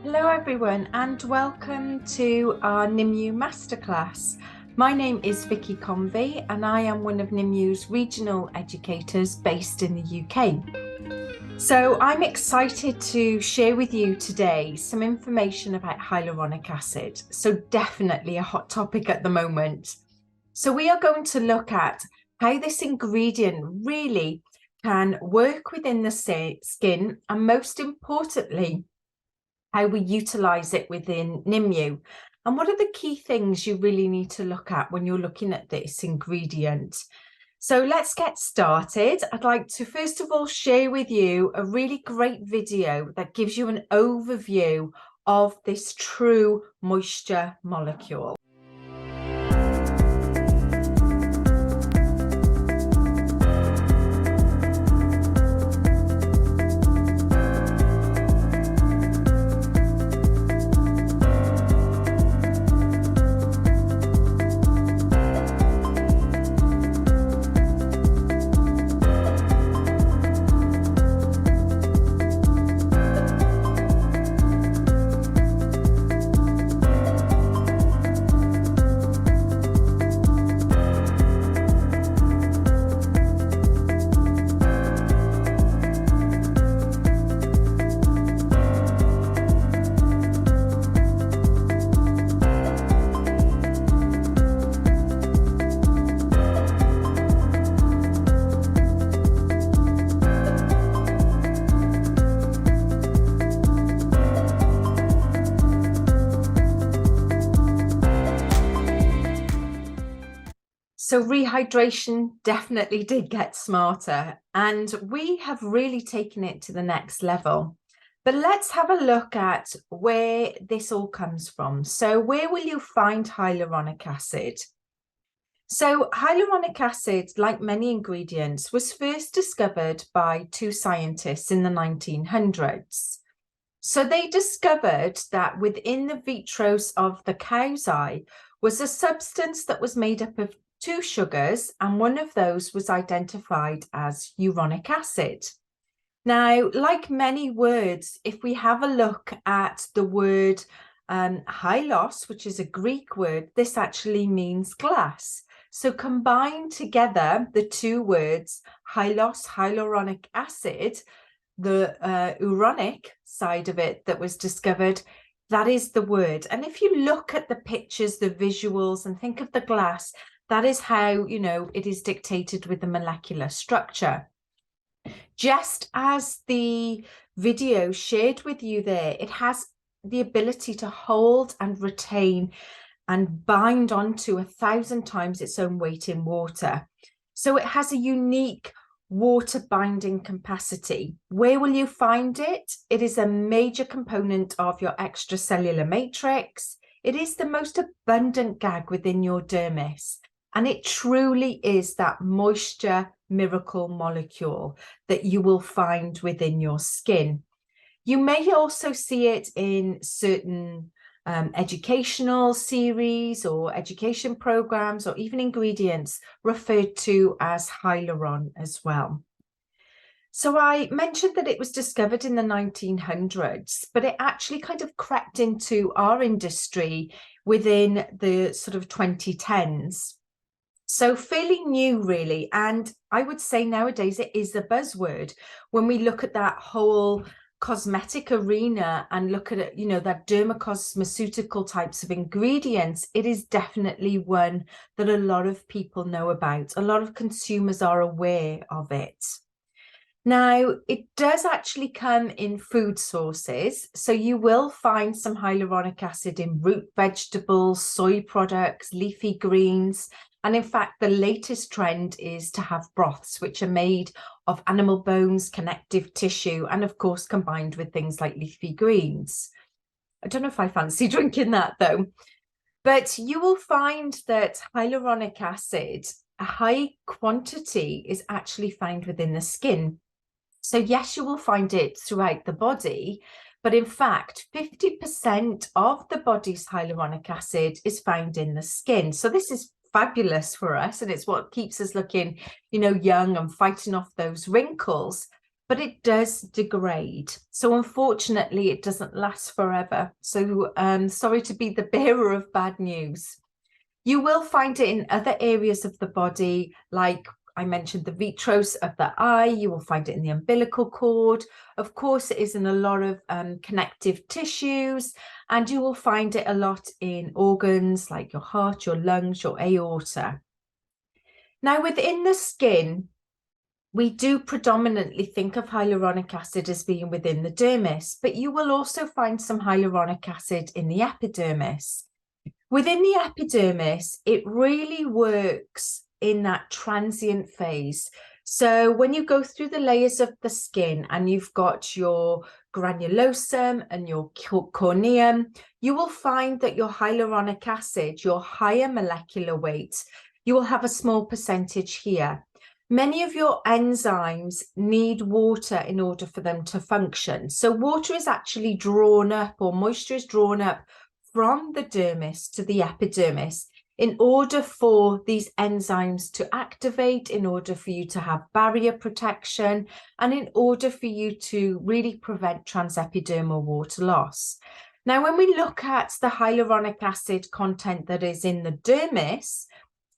Hello everyone and welcome to our Nimue Masterclass. My name is Vicky Convey and I am one of Nimue's regional educators based in the UK. So I'm excited to share with you today some information about hyaluronic acid. So definitely a hot topic at the moment. So we are going to look at how this ingredient really can work within the skin and most importantly, how we utilize it within Nimue. And what are the key things you really need to look at when you're looking at this ingredient? So let's get started. I'd like to first of all share with you a really great video that gives you an overview of this true moisture molecule. So rehydration definitely did get smarter, and we have really taken it to the next level. But let's have a look at where this all comes from. So where will you find hyaluronic acid? So hyaluronic acid, like many ingredients, was first discovered by two scientists in the 1900s. So they discovered that within the vitreous of the cow's eye was a substance that was made up of two sugars, and one of those was identified as uronic acid. Now, like many words, if we have a look at the word hylos, which is a Greek word, this actually means glass. So combine together the two words, hylos, hyaluronic acid, the uronic side of it that was discovered, that is the word. And if you look at the pictures, the visuals, and think of the glass, that is how, it is dictated with the molecular structure. Just as the video shared with you there, it has the ability to hold and retain and bind onto 1,000 times its own weight in water. So it has a unique water binding capacity. Where will you find it? It is a major component of your extracellular matrix. It is the most abundant gag within your dermis. And it truly is that moisture miracle molecule that you will find within your skin. You may also see it in certain educational series or education programs, or even ingredients referred to as hyaluron as well. So I mentioned that it was discovered in the 1900s, but it actually kind of crept into our industry within the sort of 2010s. So fairly new, really. And I would say nowadays it is a buzzword when we look at that whole cosmetic arena and look at it, that dermocosmeceutical types of ingredients. It is definitely one that a lot of people know about. A lot of consumers are aware of it. Now, it does actually come in food sources. So you will find some hyaluronic acid in root vegetables, soy products, leafy greens. And in fact, the latest trend is to have broths, which are made of animal bones, connective tissue, and of course, combined with things like leafy greens. I don't know if I fancy drinking that though. But you will find that hyaluronic acid, a high quantity, is actually found within the skin. So yes, you will find it throughout the body, but in fact, 50% of the body's hyaluronic acid is found in the skin. So this is fabulous for us, and it's what keeps us looking, young and fighting off those wrinkles. but it does degrade. So unfortunately, it doesn't last forever. So sorry to be the bearer of bad news. You will find it in other areas of the body, like I mentioned, the vitreous of the eye. You will find it in the umbilical cord. Of course, it is in a lot of connective tissues, and you will find it a lot in organs like your heart, your lungs, your aorta. Now, within the skin, we do predominantly think of hyaluronic acid as being within the dermis, but you will also find some hyaluronic acid in the epidermis. Within the epidermis, it really works in that transient phase. So when you go through the layers of the skin and you've got your granulosum and your corneum, you will find that your hyaluronic acid, your higher molecular weight, you will have a small percentage here. Many of your enzymes need water in order for them to function. So water is actually drawn up, or moisture is drawn up from the dermis to the epidermis in order for these enzymes to activate, in order for you to have barrier protection, and in order for you to really prevent transepidermal water loss. Now, when we look at the hyaluronic acid content that is in the dermis,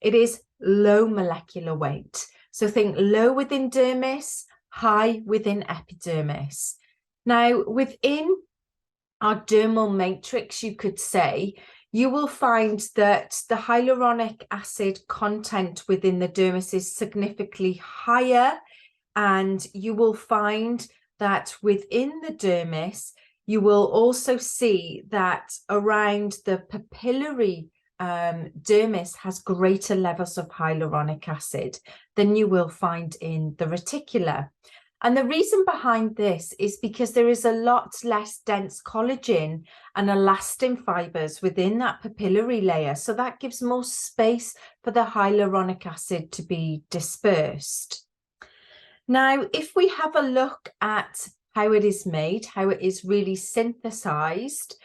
it is low molecular weight. So think low within dermis, high within epidermis. Now, within our dermal matrix, you could say, you will find that the hyaluronic acid content within the dermis is significantly higher, and you will find that within the dermis, you will also see that around the papillary dermis has greater levels of hyaluronic acid than you will find in the reticular. And the reason behind this is because there is a lot less dense collagen and elastin fibers within that papillary layer. So that gives more space for the hyaluronic acid to be dispersed. Now, if we have a look at how it is made, how it is really synthesized,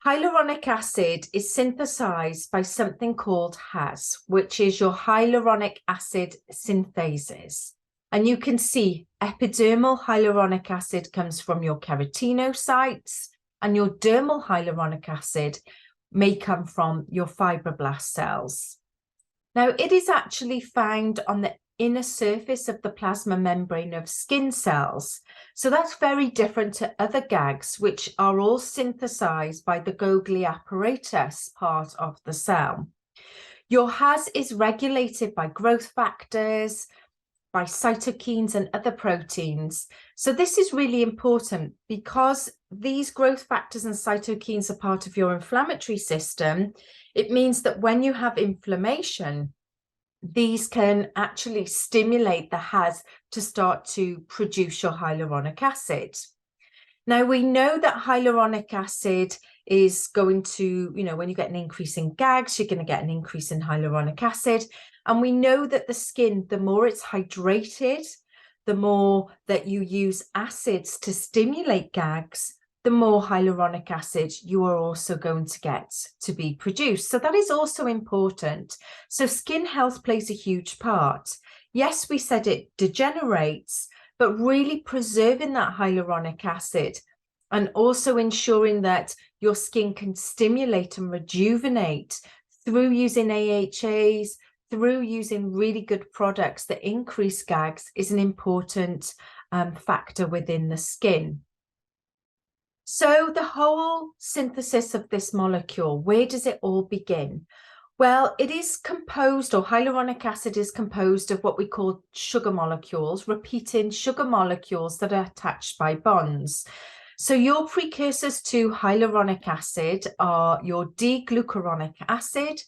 hyaluronic acid is synthesized by something called HAS, which is your hyaluronic acid synthases. And you can see epidermal hyaluronic acid comes from your keratinocytes, and your dermal hyaluronic acid may come from your fibroblast cells. Now, it is actually found on the inner surface of the plasma membrane of skin cells. So that's very different to other gags, which are all synthesized by the Golgi apparatus part of the cell. Your HAS is regulated by growth factors, by cytokines and other proteins. So this is really important because these growth factors and cytokines are part of your inflammatory system. It means that when you have inflammation, these can actually stimulate the HAS to start to produce your hyaluronic acid. Now, we know that hyaluronic acid is going to, when you get an increase in gags, you're going to get an increase in hyaluronic acid. And we know that the skin, the more it's hydrated, the more that you use acids to stimulate gags, the more hyaluronic acid you are also going to get to be produced. So that is also important. So skin health plays a huge part. Yes, we said it degenerates, but really preserving that hyaluronic acid and also ensuring that your skin can stimulate and rejuvenate through using AHAs, through using really good products that increase gags is an important factor within the skin. So the whole synthesis of this molecule, where does it all begin? Well, it is composed, or hyaluronic acid is composed of what we call sugar molecules, repeating sugar molecules that are attached by bonds. So your precursors to hyaluronic acid are your D-glucuronic acid,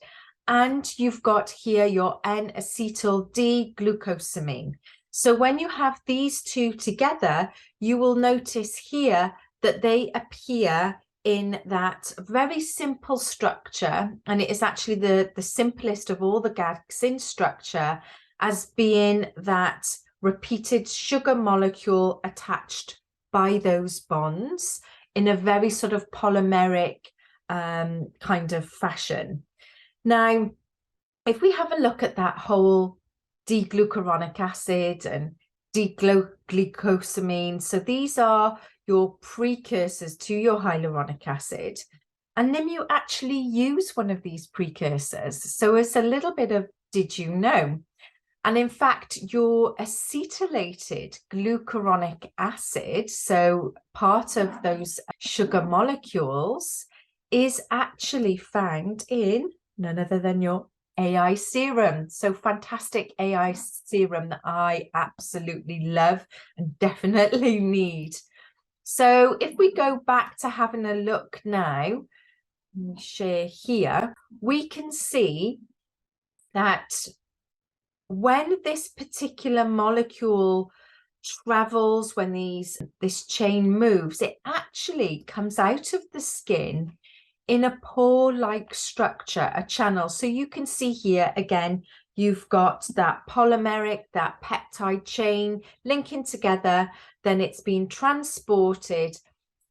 and you've got here your N-acetyl D-glucosamine. So when you have these two together, you will notice here that they appear in that very simple structure, and it is actually the simplest of all the GAGs structure, as being that repeated sugar molecule attached by those bonds in a very sort of polymeric kind of fashion. Now, if we have a look at that whole D-glucuronic acid and D-glucosamine. So these are your precursors to your hyaluronic acid. And Nimue actually use one of these precursors. So it's a little bit of did you know? And in fact, your acetylated glucuronic acid, so part of those sugar molecules, is actually found in none other than your AI serum. So fantastic AI serum that I absolutely love and definitely need. So if we go back to having a look now, let me share here, we can see that when this particular molecule travels, when this chain moves, it actually comes out of the skin in a pore-like structure, a channel. So you can see here again, you've got that polymeric, that peptide chain linking together, then it's been transported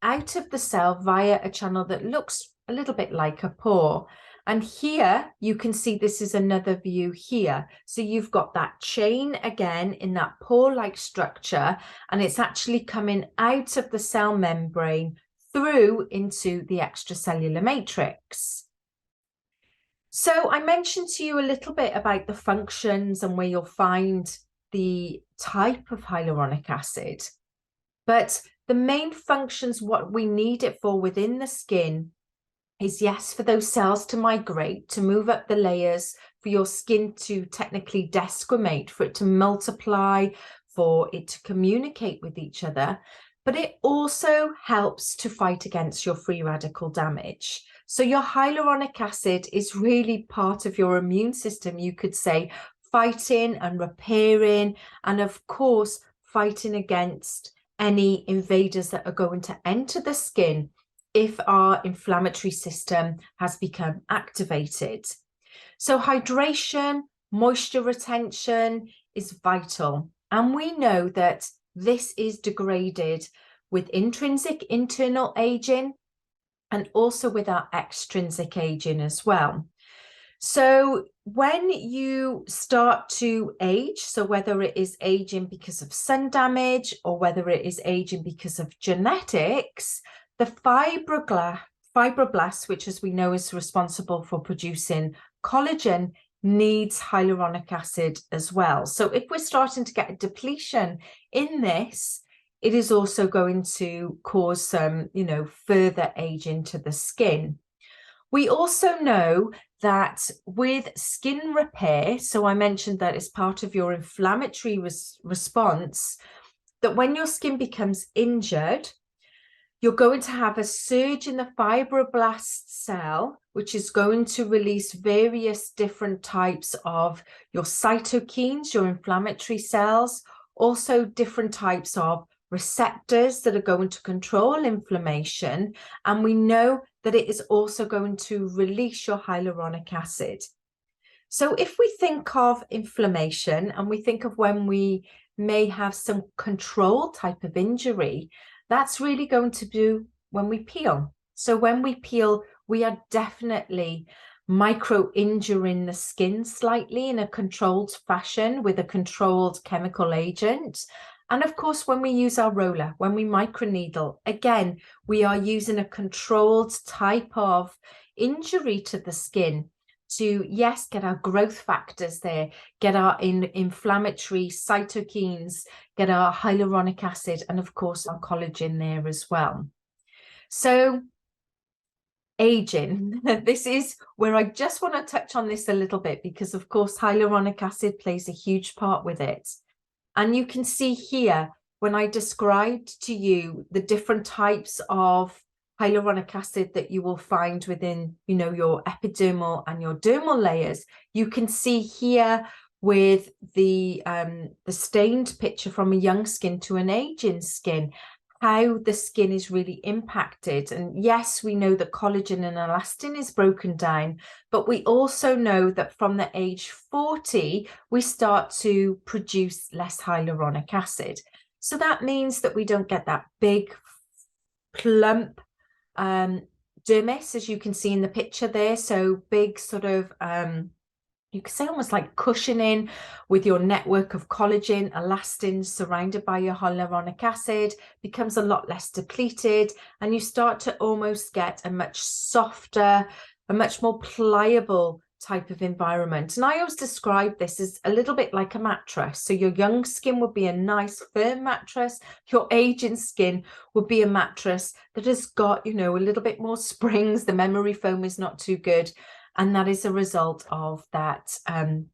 out of the cell via a channel that looks a little bit like a pore. And here you can see this is another view here. So you've got that chain again in that pore-like structure, and it's actually coming out of the cell membrane through into the extracellular matrix. So I mentioned to you a little bit about the functions and where you'll find the type of hyaluronic acid, but the main functions, what we need it for within the skin, is yes, for those cells to migrate, to move up the layers, for your skin to technically desquamate, for it to multiply, for it to communicate with each other. But it also helps to fight against your free radical damage. So your hyaluronic acid is really part of your immune system, you could say, fighting and repairing, and of course, fighting against any invaders that are going to enter the skin if our inflammatory system has become activated. So hydration, moisture retention is vital. And we know that this is degraded with intrinsic internal aging and also with our extrinsic aging as well. So when you start to age, so whether it is aging because of sun damage or whether it is aging because of genetics, the fibroblasts, which as we know is responsible for producing collagen, needs hyaluronic acid as well. So if we're starting to get a depletion in this, it is also going to cause some, further aging to the skin. We also know that with skin repair, so I mentioned that it's part of your inflammatory response, that when your skin becomes injured, you're going to have a surge in the fibroblast cell, which is going to release various different types of your cytokines, your inflammatory cells, also different types of receptors that are going to control inflammation. And we know that it is also going to release your hyaluronic acid. So if we think of inflammation and we think of when we may have some control type of injury, that's really going to do when we peel. So when we peel, we are definitely micro-injuring the skin slightly in a controlled fashion with a controlled chemical agent. And of course, when we use our roller, when we microneedle, again, we are using a controlled type of injury to the skin to, yes, get our growth factors there, get our inflammatory cytokines, get our hyaluronic acid, and of course, our collagen there as well. So aging, this is where I just want to touch on this a little bit because, of course, hyaluronic acid plays a huge part with it. And you can see here, when I described to you the different types of hyaluronic acid that you will find within, your epidermal and your dermal layers, you can see here with the stained picture from a young skin to an aging skin, how the skin is really impacted. And yes, we know that collagen and elastin is broken down, but we also know that from the age 40, we start to produce less hyaluronic acid. So that means that we don't get that big, plump dermis, as you can see in the picture there. So big sort of you could say almost like cushioning with your network of collagen, elastin surrounded by your hyaluronic acid, becomes a lot less depleted, and you start to almost get a much softer, a much more pliable type of environment. And I always describe this as a little bit like a mattress. So your young skin would be a nice firm mattress. Your aging skin would be a mattress that has got, you know, a little bit more springs. The memory foam is not too good. And that is a result of that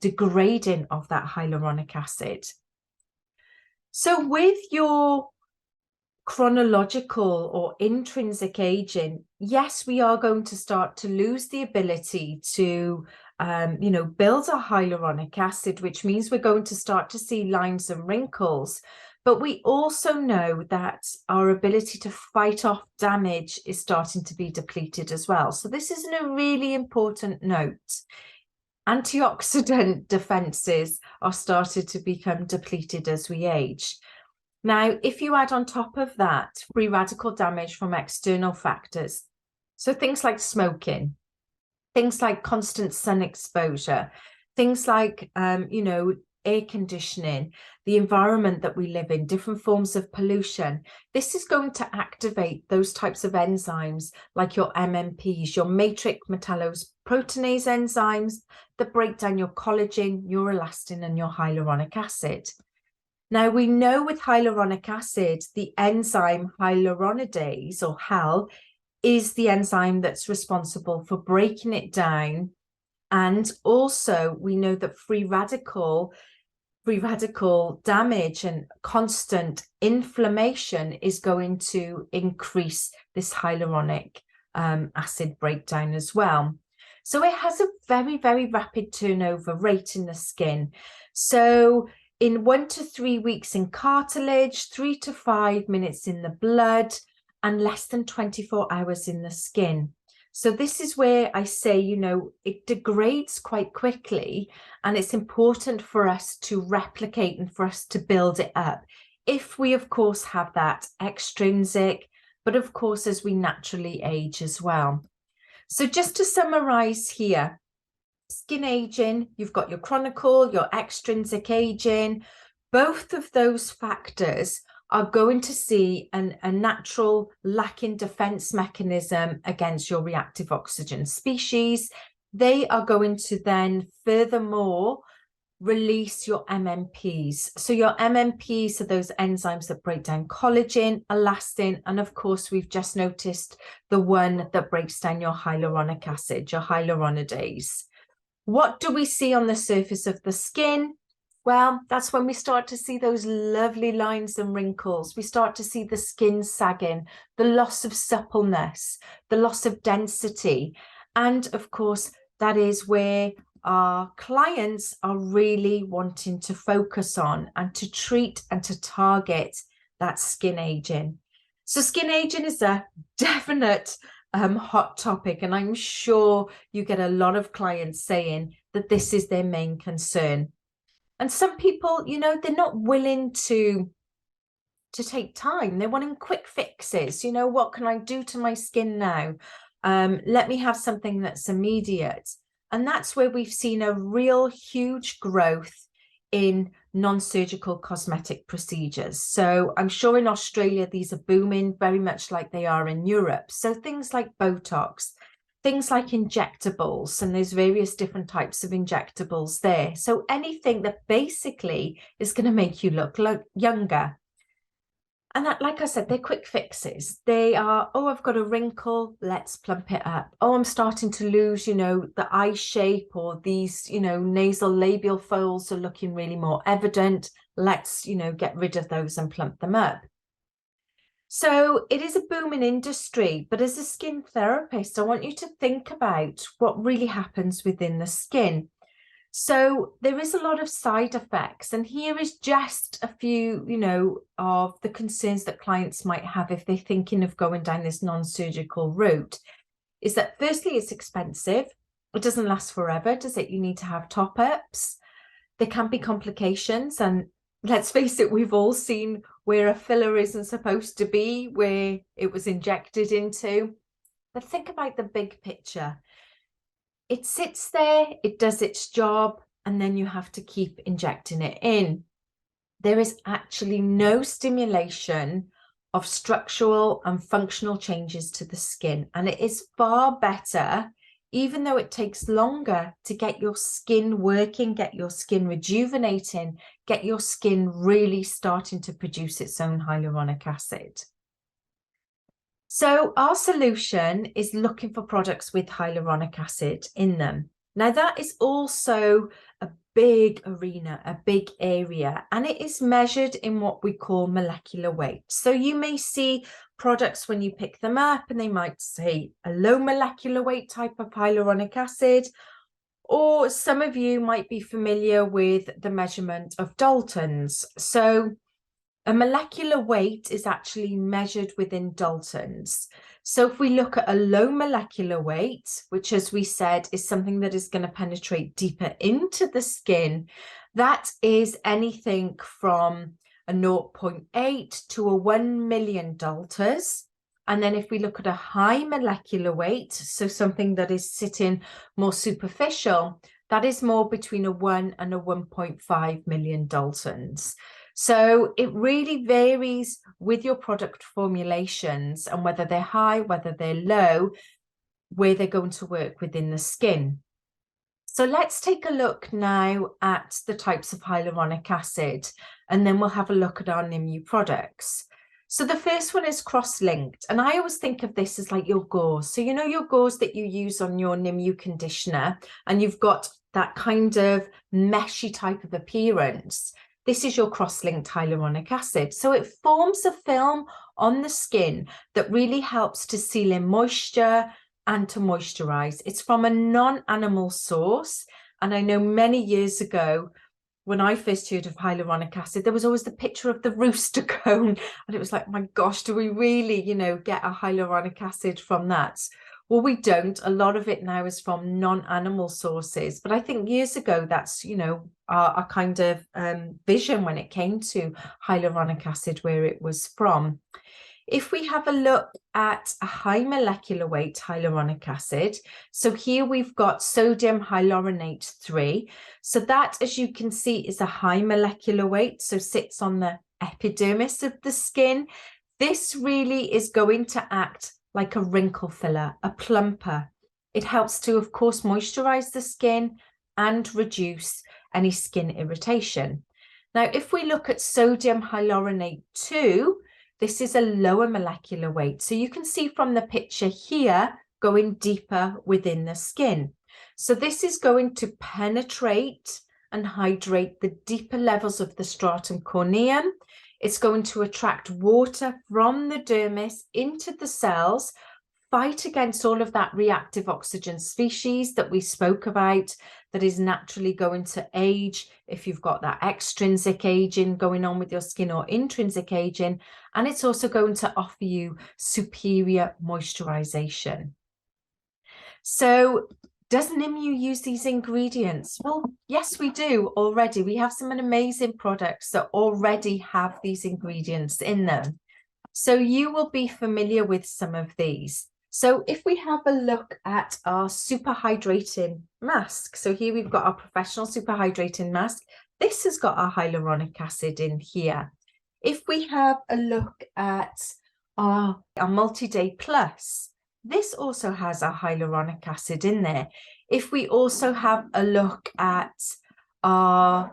degrading of that hyaluronic acid. So with your chronological or intrinsic aging, yes, we are going to start to lose the ability to, you know, build a hyaluronic acid, which means we're going to start to see lines and wrinkles. But we also know that our ability to fight off damage is starting to be depleted as well. So this is a really important note. Antioxidant defenses are started to become depleted as we age. Now, if you add on top of that free radical damage from external factors, so things like smoking, things like constant sun exposure, things like, you know, air conditioning, the environment that we live in, different forms of pollution, this is going to activate those types of enzymes like your MMPs, your matrix metallose proteinase enzymes that break down your collagen, your elastin, and your hyaluronic acid. Now, we know with hyaluronic acid, the enzyme hyaluronidase, or HAL, is the enzyme that's responsible for breaking it down. And also, we know that free radical damage and constant inflammation is going to increase this hyaluronic acid breakdown as well. So it has a very, very rapid turnover rate in the skin. So in 1 to 3 weeks in cartilage, 3 to 5 minutes in the blood, and less than 24 hours in the skin. So this is where I say, you know, it degrades quite quickly, and it's important for us to replicate and for us to build it up. If we, of course, have that extrinsic, but of course, as we naturally age as well. So just to summarize here, skin aging, you've got your chronicle, your extrinsic aging. Both of those factors are going to see a natural lack in defense mechanism against your reactive oxygen species. They are going to then furthermore release your MMPs. So your MMPs are those enzymes that break down collagen, elastin, and of course, we've just noticed the one that breaks down your hyaluronic acid, your hyaluronidase. What do we see on the surface of the skin? Well, that's when we start to see those lovely lines and wrinkles. We start to see the skin sagging, the loss of suppleness, the loss of density. And of course, that is where our clients are really wanting to focus on and to treat and to target that skin aging. So skin aging is a definite hot topic, and I'm sure you get a lot of clients saying that this is their main concern. And some people, you know, they're not willing to take time. They're wanting quick fixes. You know, what can I do to my skin now? Let me have something that's immediate. And that's where we've seen a real huge growth in non-surgical cosmetic procedures. So I'm sure in Australia, these are booming very much like they are in Europe. So things like Botox, things like injectables, and there's various different types of injectables there. So anything that basically is going to make you look younger. And that, like I said, they're quick fixes. They are, oh, I've got a wrinkle, let's plump it up. Oh, I'm starting to lose, you know, the eye shape, or these, you know, nasal labial folds are looking really more evident. Let's, you know, get rid of those and plump them up. So it is a booming industry, but as a skin therapist, I want you to think about what really happens within the skin. So there is a lot of side effects, and here is just a few, you know, of the concerns that clients might have if they're thinking of going down this non-surgical route. Is that firstly, it's expensive. It doesn't last forever, does it? You need to have top-ups. There can be complications, and let's face it, we've all seen where a filler isn't supposed to be, where it was injected into. But think about the big picture. it sits there, it does its job, and then you have to keep injecting it in. There is actually no stimulation of structural and functional changes to the skin. And it is far better, even though it takes longer to get your skin working, get your skin rejuvenating, get your skin really starting to produce its own hyaluronic acid. So our solution is looking for products with hyaluronic acid in them. Now that is also a big arena, a big area, and it is measured in what we call molecular weight. So you may see products when you pick them up and they might say a low molecular weight type of hyaluronic acid, or some of you might be familiar with the measurement of Daltons. So a molecular weight is actually measured within Daltons. So if we look at a low molecular weight, which as we said is something that is going to penetrate deeper into the skin, that is anything from a 0.8 to a 1 million Daltons. And then if we look at a high molecular weight, so something that is sitting more superficial, that is more between a 1 and a 1.5 million Daltons. So it really varies with your product formulations and whether they're high, whether they're low, where they're going to work within the skin. So let's take a look now at the types of hyaluronic acid, and then we'll have a look at our Nimue products. So the first one is cross-linked, and I always think of this as like your gauze. So you know your gauze that you use on your Nimue conditioner, and you've got that kind of meshy type of appearance. This is your cross-linked hyaluronic acid. So it forms a film on the skin that really helps to seal in moisture and to moisturize. It's from a non-animal source. And I know many years ago, when I first heard of hyaluronic acid, there was always the picture of the rooster comb. And it was like, my gosh, do we really, get a hyaluronic acid from that? Well, we don't. A lot of it now is from non-animal sources. But I think years ago, that's, our kind of vision when it came to hyaluronic acid, where it was from. If we have a look at a high molecular weight hyaluronic acid, so here we've got sodium hyaluronate 3. So that, as you can see, is a high molecular weight, so sits on the epidermis of the skin. This really is going to act like a wrinkle filler, a plumper. It helps to, of course, moisturize the skin and reduce any skin irritation. Now, if we look at sodium hyaluronate 2, this is a lower molecular weight. So you can see from the picture here, going deeper within the skin. So this is going to penetrate and hydrate the deeper levels of the stratum corneum. It's going to attract water from the dermis into the cells, fight against all of that reactive oxygen species that we spoke about, that is naturally going to age if you've got that extrinsic aging going on with your skin or intrinsic aging. And it's also going to offer you superior moisturization. So does Nimue use these ingredients? Well, yes, we do already. We have some amazing products that already have these ingredients in them. So you will be familiar with some of these. So if we have a look at our super hydrating mask, so here we've got our professional super hydrating mask. This has got our hyaluronic acid in here. If we have a look at our multi-day plus, this also has our hyaluronic acid in there. If we also have a look at our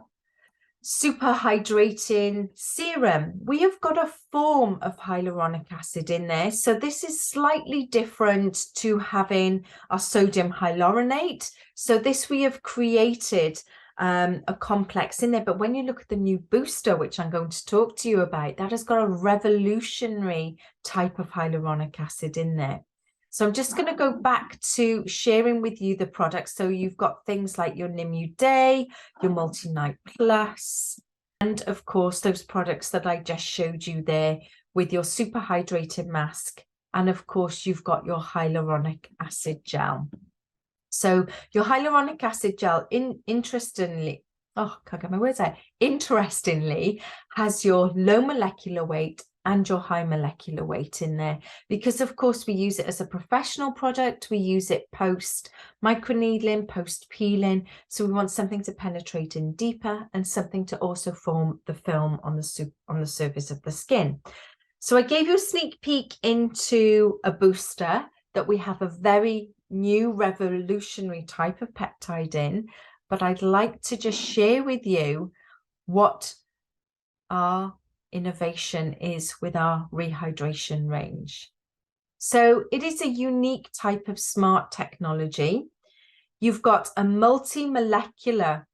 super hydrating serum, we have got a form of hyaluronic acid in there. So this is slightly different to having our sodium hyaluronate. So this we have created a complex in there. But when you look at the new booster, which I'm going to talk to you about, that has got a revolutionary type of hyaluronic acid in there. So I'm just going to go back to sharing with you the products. So you've got things like your Nimue Day, your Multi-Night Plus, and of course, those products that I just showed you there with your super hydrated mask. And of course, you've got your hyaluronic acid gel. So your hyaluronic acid gel, interestingly, oh, can't get my words out, interestingly, has your low molecular weight and your high molecular weight in there, because of course we use it as a professional product. We use it post microneedling, post peeling, so we want something to penetrate in deeper and something to also form the film on the surface of the skin. So I gave you a sneak peek into a booster that we have a very new revolutionary type of peptide in, but I'd like to just share with you what our innovation is with our rehydration range. So it is a unique type of smart technology. You've got a multi-molecular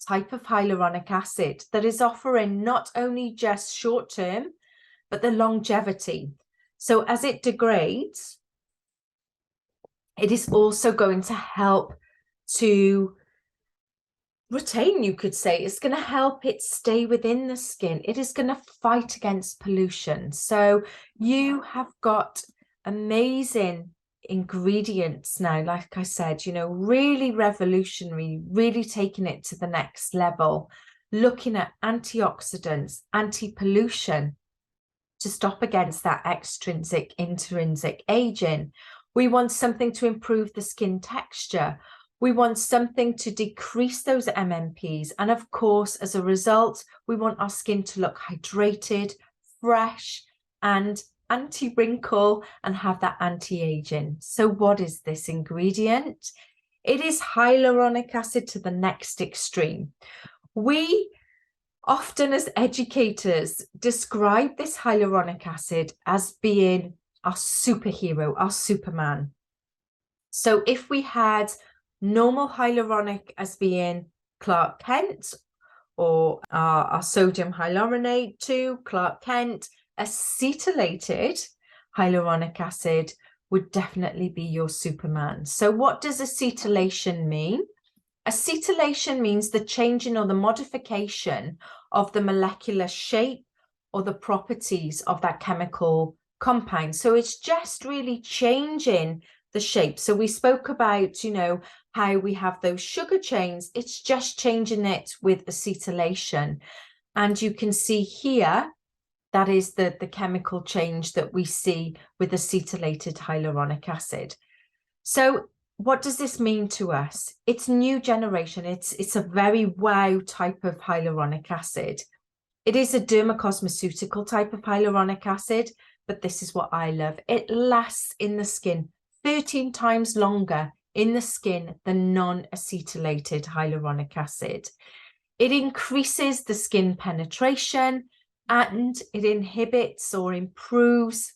type of hyaluronic acid that is offering not only just short-term, but the longevity. So as it degrades, it is also going to help to retain, you could say. It's going to help it stay within the skin. It is going to fight against pollution. So you have got amazing ingredients now, like I said, you know, really revolutionary, really taking it to the next level, looking at antioxidants, anti-pollution to stop against that extrinsic, intrinsic aging. We want something to improve the skin texture. We want something to decrease those MMPs. And of course, as a result, we want our skin to look hydrated, fresh, and anti-wrinkle and have that anti-aging. So what is this ingredient? It is hyaluronic acid to the next extreme. We often, as educators, describe this hyaluronic acid as being our superhero, our Superman. So if we had normal hyaluronic as being Clark Kent, or our sodium hyaluronate 2, Clark Kent, acetylated hyaluronic acid would definitely be your Superman. So what does acetylation mean? Acetylation means the changing or the modification of the molecular shape or the properties of that chemical compound. So it's just really changing the shape. So we spoke about, you know, how we have those sugar chains. It's just changing it with acetylation. And you can see here, that is the chemical change that we see with acetylated hyaluronic acid. So what does this mean to us? It's new generation. It's a very wow type of hyaluronic acid. It is a dermocosmeceutical type of hyaluronic acid, but this is what I love. It lasts in the skin 13 times longer in the skin than non-acetylated hyaluronic acid. It increases the skin penetration and it inhibits or improves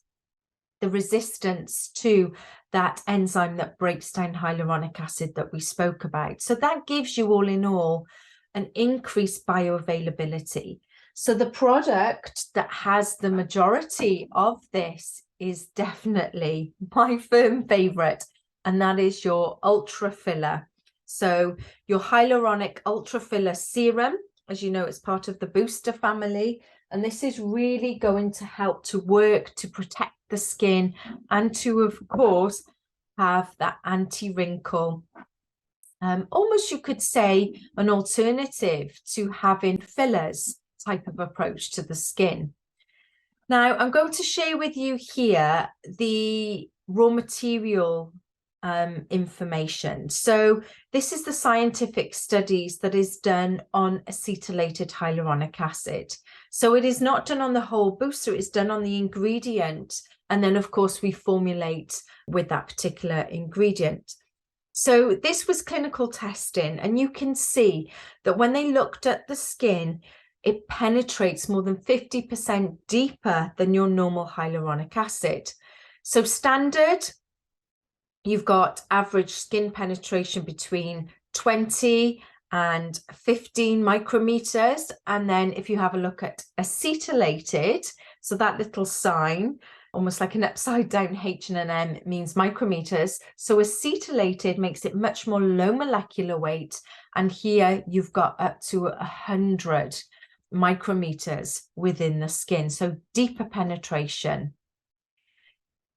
the resistance to that enzyme that breaks down hyaluronic acid that we spoke about. So that gives you, all in all, an increased bioavailability. So the product that has the majority of this is definitely my firm favorite, and that is your ultra filler. So your hyaluronic ultra filler serum, as you know, it's part of the booster family, and this is really going to help to work to protect the skin and to, of course, have that anti-wrinkle, almost you could say an alternative to having fillers type of approach to the skin. Now I'm going to share with you here the raw material information. So this is the scientific studies that is done on acetylated hyaluronic acid. So it is not done on the whole booster, it's done on the ingredient. And then of course we formulate with that particular ingredient. So this was clinical testing, and you can see that when they looked at the skin, it penetrates more than 50% deeper than your normal hyaluronic acid. So standard, you've got average skin penetration between 20 and 15 micrometers. And then if you have a look at acetylated, so that little sign, almost like an upside down H and an M, means micrometers. So acetylated makes it much more low molecular weight. And here you've got up to 100 micrometers within the skin. So deeper penetration.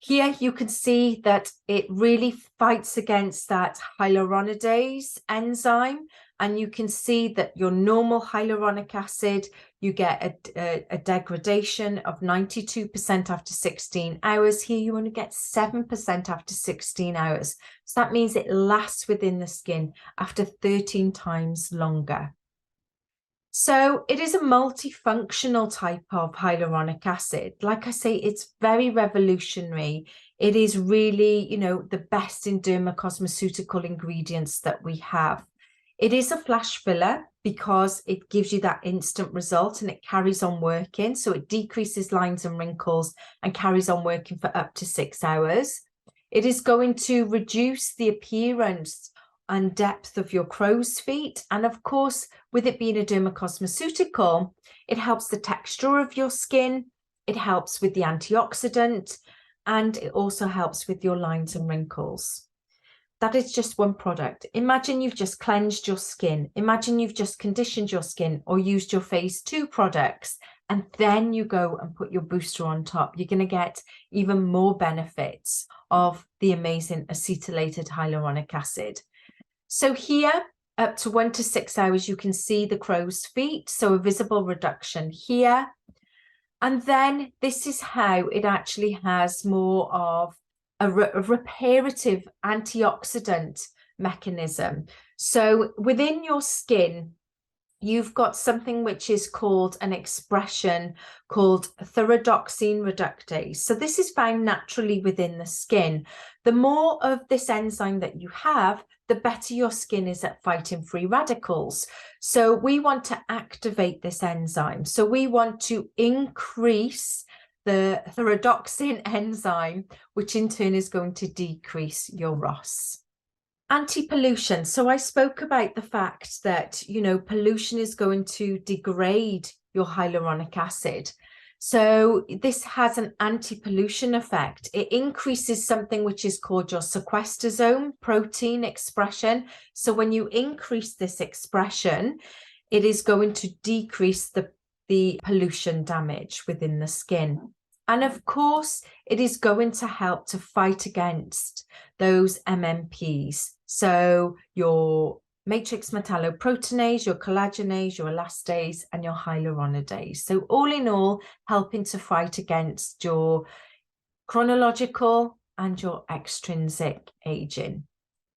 Here you can see that it really fights against that hyaluronidase enzyme, and you can see that your normal hyaluronic acid, you get a degradation of 92% after 16 hours. Here you only get 7% after 16 hours. So that means it lasts within the skin after 13 times longer. So it is a multifunctional type of hyaluronic acid. Like I say, it's very revolutionary. It is really, you know, the best in dermocosmeceutical ingredients that we have. It is a flash filler because it gives you that instant result and it carries on working. So it decreases lines and wrinkles and carries on working for up to 6 hours. It is going to reduce the appearance and depth of your crow's feet. And of course, with it being a dermocosmeceutical, it helps the texture of your skin. It helps with the antioxidant, and it also helps with your lines and wrinkles. That is just one product. Imagine you've just cleansed your skin. Imagine you've just conditioned your skin or used your phase 2 products, and then you go and put your booster on top. You're going to get even more benefits of the amazing acetylated hyaluronic acid. So here, up to 1 to 6 hours, you can see the crow's feet. So a visible reduction here. And then this is how it actually has more of a reparative antioxidant mechanism. So within your skin, you've got something which is called an expression called thyrodoxine reductase. So this is found naturally within the skin. The more of this enzyme that you have, the better your skin is at fighting free radicals. So we want to activate this enzyme. So we want to increase the thyrodoxine enzyme, which in turn is going to decrease your ROS. Anti-pollution. So I spoke about the fact that, you know, pollution is going to degrade your hyaluronic acid. So this has an anti-pollution effect. It increases something which is called your sequestosome protein expression. So when you increase this expression, it is going to decrease the pollution damage within the skin. And of course, it is going to help to fight against those MMPs. So your matrix metalloproteinase, your collagenase, your elastase, and your hyaluronidase. So all in all, helping to fight against your chronological and your extrinsic aging.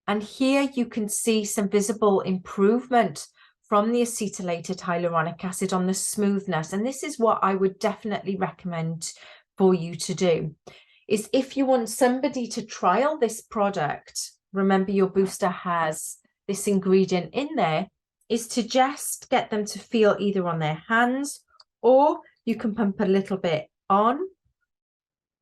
And here you can see some visible improvement from the acetylated hyaluronic acid on the smoothness. And this is what I would definitely recommend for you to do, is if you want somebody to trial this product, remember your booster has this ingredient in there, is to just get them to feel either on their hands, or you can pump a little bit on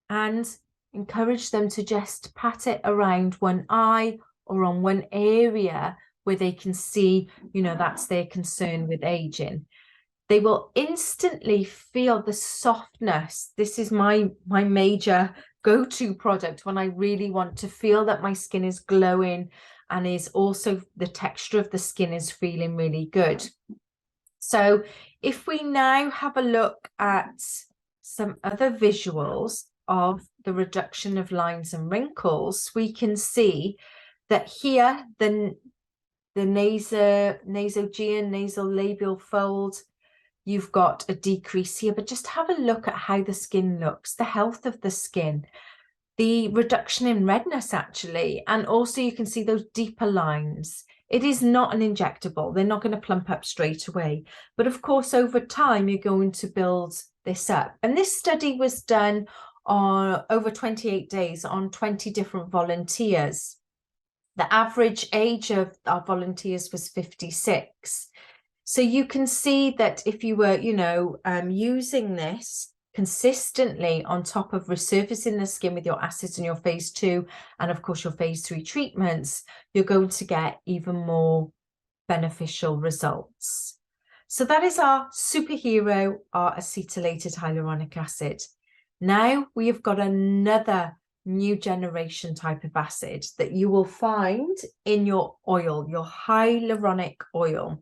and encourage them to just pat it around one eye or on one area where they can see, you know, that's their concern with aging. They will instantly feel the softness. This is my major go-to product when I really want to feel that my skin is glowing and is also the texture of the skin is feeling really good. So if we now have a look at some other visuals of the reduction of lines and wrinkles, we can see that here the nasogean, nasolabial fold, you've got a decrease here, but just have a look at how the skin looks, the health of the skin, the reduction in redness actually, and also you can see those deeper lines. It is not an injectable. They're not going to plump up straight away. But of course, over time, you're going to build this up. And this study was done on over 28 days on 20 different volunteers. The average age of our volunteers was 56. So you can see that if you were, you know, using this consistently on top of resurfacing the skin with your acids and your phase 2 and of course your phase 3 treatments, you're going to get even more beneficial results. So that is our superhero, our acetylated hyaluronic acid. Now we have got another new generation type of acid that you will find in your oil, your hyaluronic oil.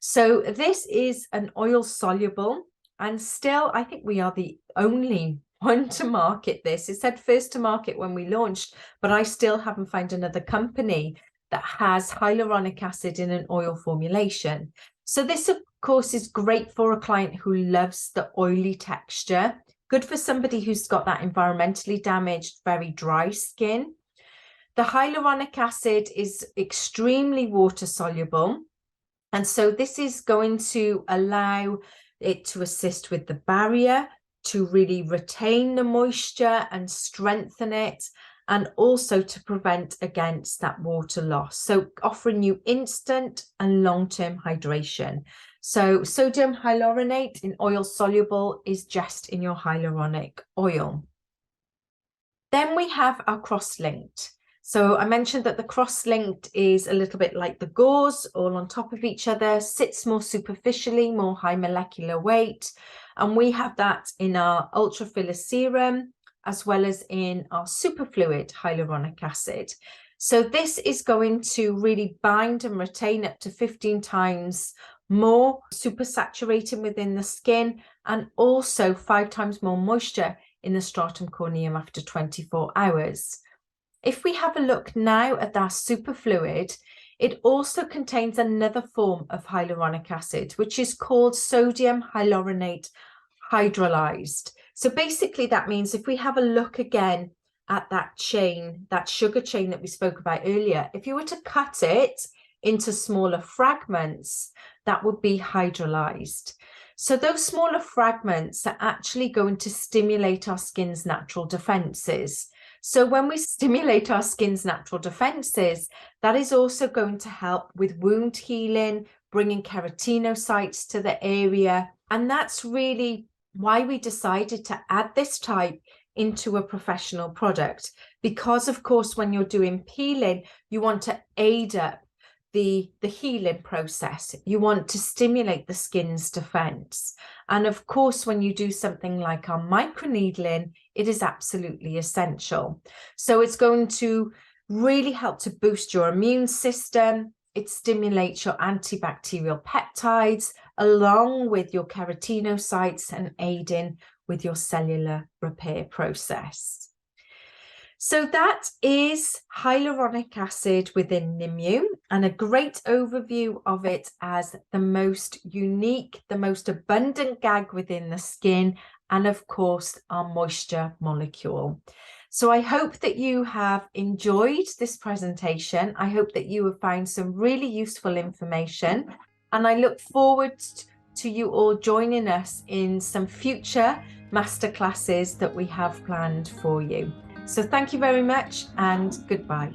So this is an oil soluble, and still I think we are the only one to market this. It said first to market when we launched, but I still haven't found another company that has hyaluronic acid in an oil formulation. So this, of course, is great for a client who loves the oily texture, good for somebody who's got that environmentally damaged, very dry skin. The hyaluronic acid is extremely water soluble. And so this is going to allow it to assist with the barrier, to really retain the moisture and strengthen it, and also to prevent against that water loss. So offering you instant and long-term hydration. So sodium hyaluronate in oil soluble is just in your hyaluronic oil. Then we have our cross-linked. So I mentioned that the cross-linked is a little bit like the gauze, all on top of each other, sits more superficially, more high molecular weight. And we have that in our ultra filler serum, as well as in our superfluid hyaluronic acid. So this is going to really bind and retain up to 15 times more super saturating within the skin, and also 5 times more moisture in the stratum corneum after 24 hours. If we have a look now at that superfluid, it also contains another form of hyaluronic acid, which is called sodium hyaluronate hydrolyzed. So basically that means if we have a look again at that chain, that sugar chain that we spoke about earlier, if you were to cut it into smaller fragments, that would be hydrolyzed. So those smaller fragments are actually going to stimulate our skin's natural defenses. So when we stimulate our skin's natural defenses, that is also going to help with wound healing, bringing keratinocytes to the area. And that's really why we decided to add this type into a professional product. Because of course, when you're doing peeling, you want to aid up the healing process. You want to stimulate the skin's defense. And of course, when you do something like our microneedling, it is absolutely essential. So it's going to really help to boost your immune system. It stimulates your antibacterial peptides along with your keratinocytes and aiding with your cellular repair process. So that is hyaluronic acid within Nimue, and a great overview of it as the most unique, the most abundant gag within the skin, and of course our moisture molecule. So I hope that you have enjoyed this presentation. I hope that you have found some really useful information, and I look forward to you all joining us in some future masterclasses that we have planned for you. So thank you very much and goodbye.